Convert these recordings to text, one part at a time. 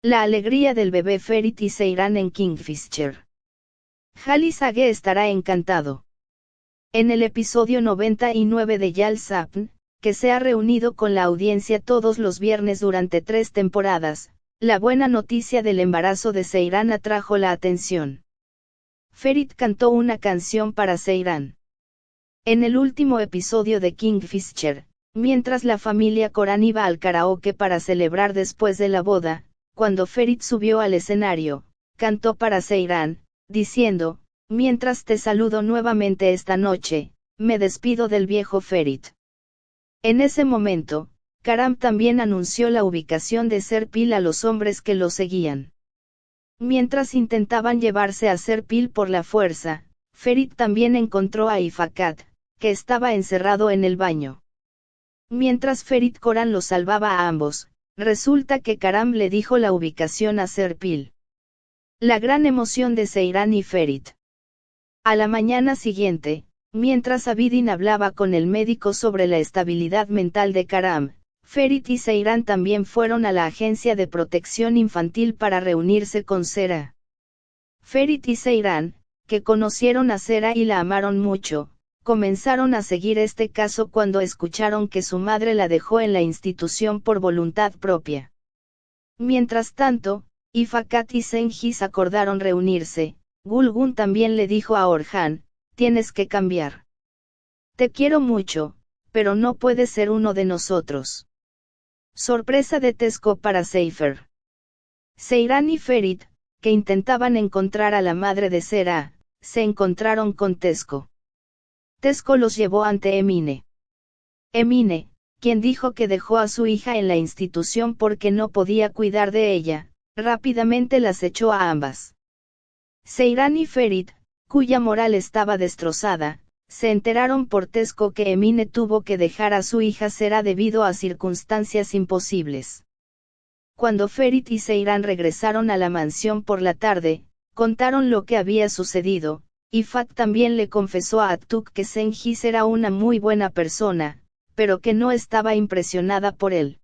La alegría del bebé Ferit y Seyran en Kingfisher. Halis Sage estará encantado. En el episodio 99 de Yal Sapn, que se ha reunido con la audiencia todos los viernes durante 3 temporadas, la buena noticia del embarazo de Seyran atrajo la atención. Ferit cantó una canción para Seyran. En el último episodio de Kingfisher, mientras la familia Koran iba al karaoke para celebrar después de la boda, cuando Ferit subió al escenario, cantó para Seyran, diciendo: "Mientras te saludo nuevamente esta noche, me despido del viejo Ferit". En ese momento, Karam también anunció la ubicación de Serpil a los hombres que lo seguían. Mientras intentaban llevarse a Serpil por la fuerza, Ferit también encontró a Ifakat, que estaba encerrado en el baño. Mientras Ferit Koran los salvaba a ambos, resulta que Karam le dijo la ubicación a Serpil. La gran emoción de Seyran y Ferit. A la mañana siguiente, mientras Abidin hablaba con el médico sobre la estabilidad mental de Karam, Ferit y Seyran también fueron a la agencia de protección infantil para reunirse con Sera. Ferit y Seyran, que conocieron a Sera y la amaron mucho, comenzaron a seguir este caso cuando escucharon que su madre la dejó en la institución por voluntad propia. Mientras tanto, Ifakat y Senghis acordaron reunirse. Gulgun también le dijo a Orhan: "Tienes que cambiar. Te quiero mucho, pero no puedes ser uno de nosotros". Sorpresa de Tesco para Seifer. Seyran y Ferit, que intentaban encontrar a la madre de Sera, se encontraron con Tesco. Tesco los llevó ante Emine. Emine, quien dijo que dejó a su hija en la institución porque no podía cuidar de ella, rápidamente las echó a ambas. Seyran y Ferit, cuya moral estaba destrozada, se enteraron por Tesco que Emine tuvo que dejar a su hija Sera debido a circunstancias imposibles. Cuando Ferit y Seyran regresaron a la mansión por la tarde, contaron lo que había sucedido. Ifat también le confesó a Atuk que Senghis era una muy buena persona, pero que no estaba impresionada por él.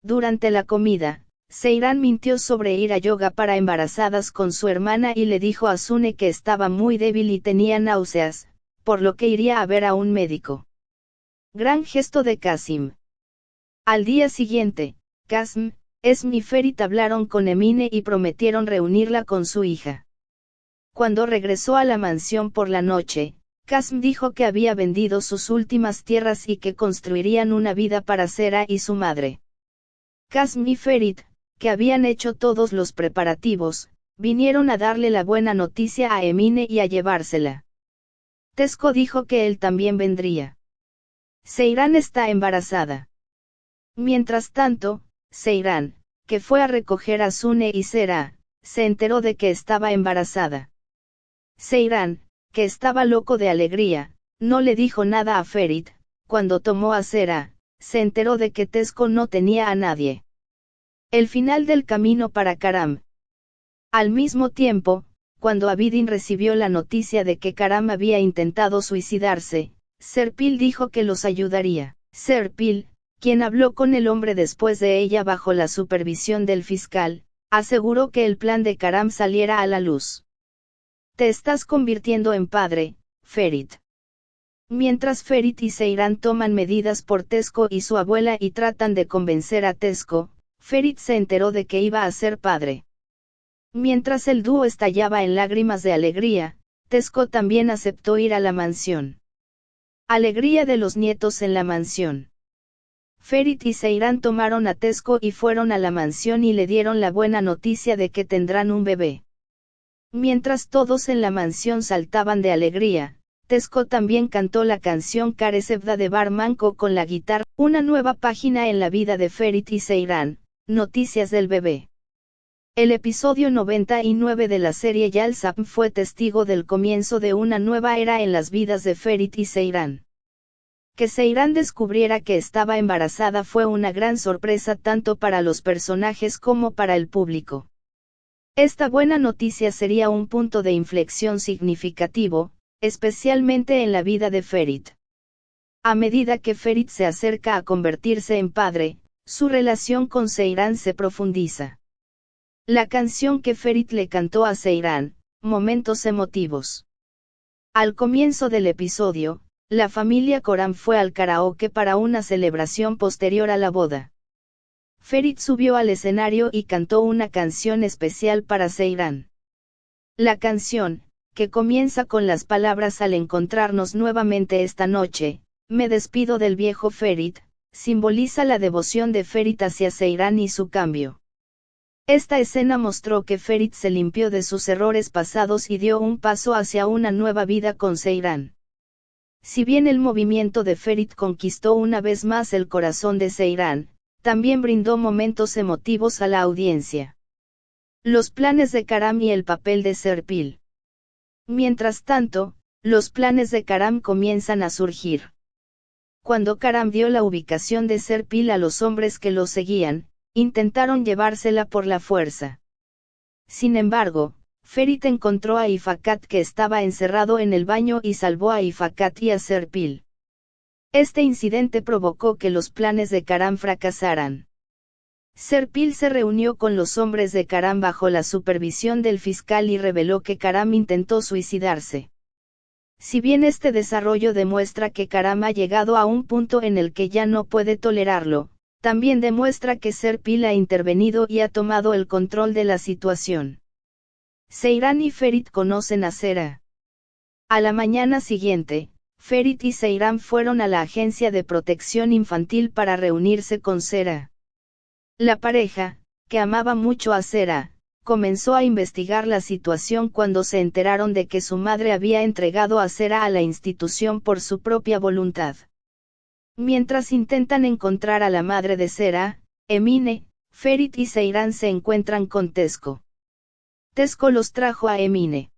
Durante la comida, Seyran mintió sobre ir a yoga para embarazadas con su hermana y le dijo a Sune que estaba muy débil y tenía náuseas, por lo que iría a ver a un médico. Gran gesto de Qasim. Al día siguiente, Qasm, Esm y Ferit hablaron con Emine y prometieron reunirla con su hija. Cuando regresó a la mansión por la noche, Qasm dijo que había vendido sus últimas tierras y que construirían una vida para Sera y su madre. Qasm y Ferit, que habían hecho todos los preparativos, vinieron a darle la buena noticia a Emine y a llevársela. Tesco dijo que él también vendría. Seyran está embarazada. Mientras tanto, Seyran, que fue a recoger a Sune y Sera, se enteró de que estaba embarazada. Seyran, que estaba loco de alegría, no le dijo nada a Ferit. Cuando tomó a Sera, se enteró de que Tesco no tenía a nadie. El final del camino para Karam. Al mismo tiempo, cuando Abidin recibió la noticia de que Karam había intentado suicidarse, Serpil dijo que los ayudaría. Serpil, quien habló con el hombre después de ella bajo la supervisión del fiscal, aseguró que el plan de Karam saliera a la luz. Te estás convirtiendo en padre, Ferit. Mientras Ferit y Seyran toman medidas por Tesco y su abuela y tratan de convencer a Tesco, Ferit se enteró de que iba a ser padre. Mientras el dúo estallaba en lágrimas de alegría, Tesco también aceptó ir a la mansión. Alegría de los nietos en la mansión. Ferit y Seyran tomaron a Tesco y fueron a la mansión y le dieron la buena noticia de que tendrán un bebé. Mientras todos en la mansión saltaban de alegría, Tesco también cantó la canción Karesevda de Bar Manco con la guitarra. Una nueva página en la vida de Ferit y Seyran, noticias del bebé. El episodio 99 de la serie Yal Sapn fue testigo del comienzo de una nueva era en las vidas de Ferit y Seyran. Que Seyran descubriera que estaba embarazada fue una gran sorpresa tanto para los personajes como para el público. Esta buena noticia sería un punto de inflexión significativo, especialmente en la vida de Ferit. A medida que Ferit se acerca a convertirse en padre, su relación con Seyran se profundiza. La canción que Ferit le cantó a Seyran, momentos emotivos. Al comienzo del episodio, la familia Coram fue al karaoke para una celebración posterior a la boda. Ferit subió al escenario y cantó una canción especial para Seyran. La canción, que comienza con las palabras "al encontrarnos nuevamente esta noche, me despido del viejo Ferit", simboliza la devoción de Ferit hacia Seyran y su cambio. Esta escena mostró que Ferit se limpió de sus errores pasados y dio un paso hacia una nueva vida con Seyran. Si bien el movimiento de Ferit conquistó una vez más el corazón de Seyran, también brindó momentos emotivos a la audiencia. Los planes de Karam y el papel de Serpil. Mientras tanto, los planes de Karam comienzan a surgir. Cuando Karam dio la ubicación de Serpil a los hombres que lo seguían, intentaron llevársela por la fuerza. Sin embargo, Ferit encontró a Ifakat que estaba encerrado en el baño y salvó a Ifakat y a Serpil. Este incidente provocó que los planes de Karam fracasaran. Serpil se reunió con los hombres de Karam bajo la supervisión del fiscal y reveló que Karam intentó suicidarse. Si bien este desarrollo demuestra que Karam ha llegado a un punto en el que ya no puede tolerarlo, también demuestra que Serpil ha intervenido y ha tomado el control de la situación. Seyran y Ferit conocen a Sera. A la mañana siguiente, Ferit y Seyran fueron a la agencia de protección infantil para reunirse con Sera. La pareja, que amaba mucho a Sera, comenzó a investigar la situación cuando se enteraron de que su madre había entregado a Sera a la institución por su propia voluntad. Mientras intentan encontrar a la madre de Sera, Emine, Ferit y Seyran se encuentran con Tesco. Tesco los trajo a Emine.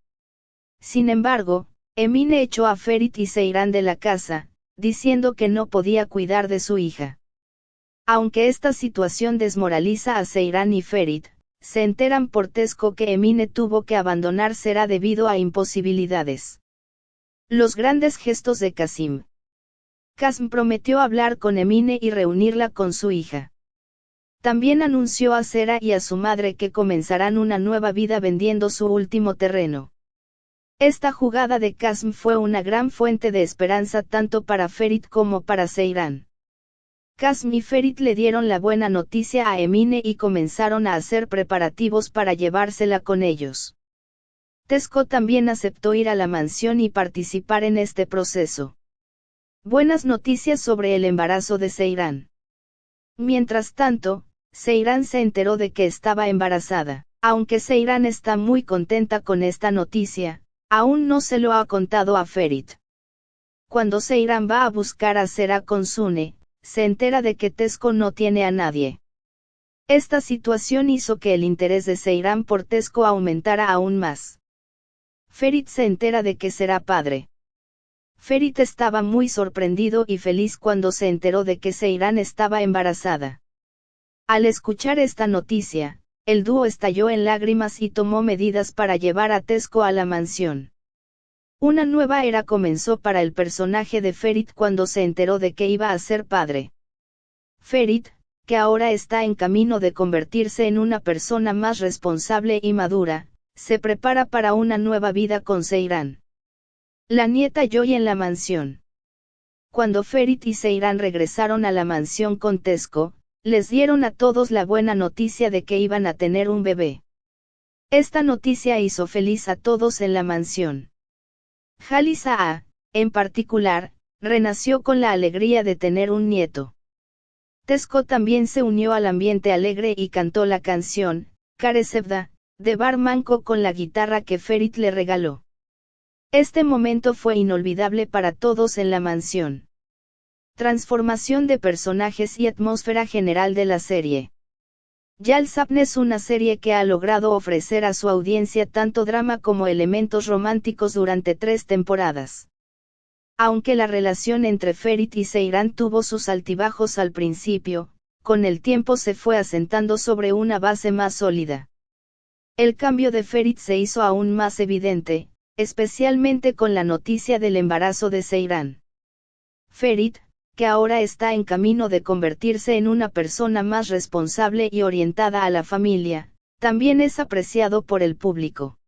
Sin embargo, Emine echó a Ferit y Seyran de la casa, diciendo que no podía cuidar de su hija. Aunque esta situación desmoraliza a Seyran y Ferit, se enteran por Tesco que Emine tuvo que abandonar Sera debido a imposibilidades. Los grandes gestos de Qasim. Qasim prometió hablar con Emine y reunirla con su hija. También anunció a Sera y a su madre que comenzarán una nueva vida vendiendo su último terreno. Esta jugada de Qasim fue una gran fuente de esperanza tanto para Ferit como para Seyran. Qasim y Ferit le dieron la buena noticia a Emine y comenzaron a hacer preparativos para llevársela con ellos. Tesco también aceptó ir a la mansión y participar en este proceso. Buenas noticias sobre el embarazo de Seyran. Mientras tanto, Seyran se enteró de que estaba embarazada. Aunque Seyran está muy contenta con esta noticia, aún no se lo ha contado a Ferit. Cuando Seyran va a buscar a Sera con Sune, se entera de que Tesco no tiene a nadie. Esta situación hizo que el interés de Seyran por Tesco aumentara aún más. Ferit se entera de que será padre. Ferit estaba muy sorprendido y feliz cuando se enteró de que Seyran estaba embarazada. Al escuchar esta noticia, el dúo estalló en lágrimas y tomó medidas para llevar a Tesco a la mansión. Una nueva era comenzó para el personaje de Ferit cuando se enteró de que iba a ser padre. Ferit, que ahora está en camino de convertirse en una persona más responsable y madura, se prepara para una nueva vida con Seyran. La nieta Joy en la mansión. Cuando Ferit y Seyran regresaron a la mansión con Tesco, les dieron a todos la buena noticia de que iban a tener un bebé. Esta noticia hizo feliz a todos en la mansión. Jalisa, en particular, renació con la alegría de tener un nieto. Tesco también se unió al ambiente alegre y cantó la canción, Karesevda, de Bar Manco con la guitarra que Ferit le regaló. Este momento fue inolvidable para todos en la mansión. Transformación de personajes y atmósfera general de la serie. Jalsapn es una serie que ha logrado ofrecer a su audiencia tanto drama como elementos románticos durante 3 temporadas. Aunque la relación entre Ferit y Seyran tuvo sus altibajos al principio, con el tiempo se fue asentando sobre una base más sólida. El cambio de Ferit se hizo aún más evidente, especialmente con la noticia del embarazo de Seyran. Ferit, que ahora está en camino de convertirse en una persona más responsable y orientada a la familia, También es apreciado por el público.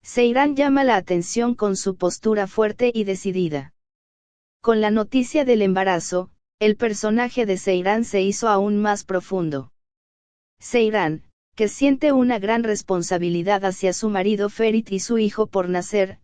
Seyran llama la atención con su postura fuerte y decidida. Con la noticia del embarazo, el personaje de Seyran se hizo aún más profundo. Seyran, que siente una gran responsabilidad hacia su marido Ferit y su hijo por nacer,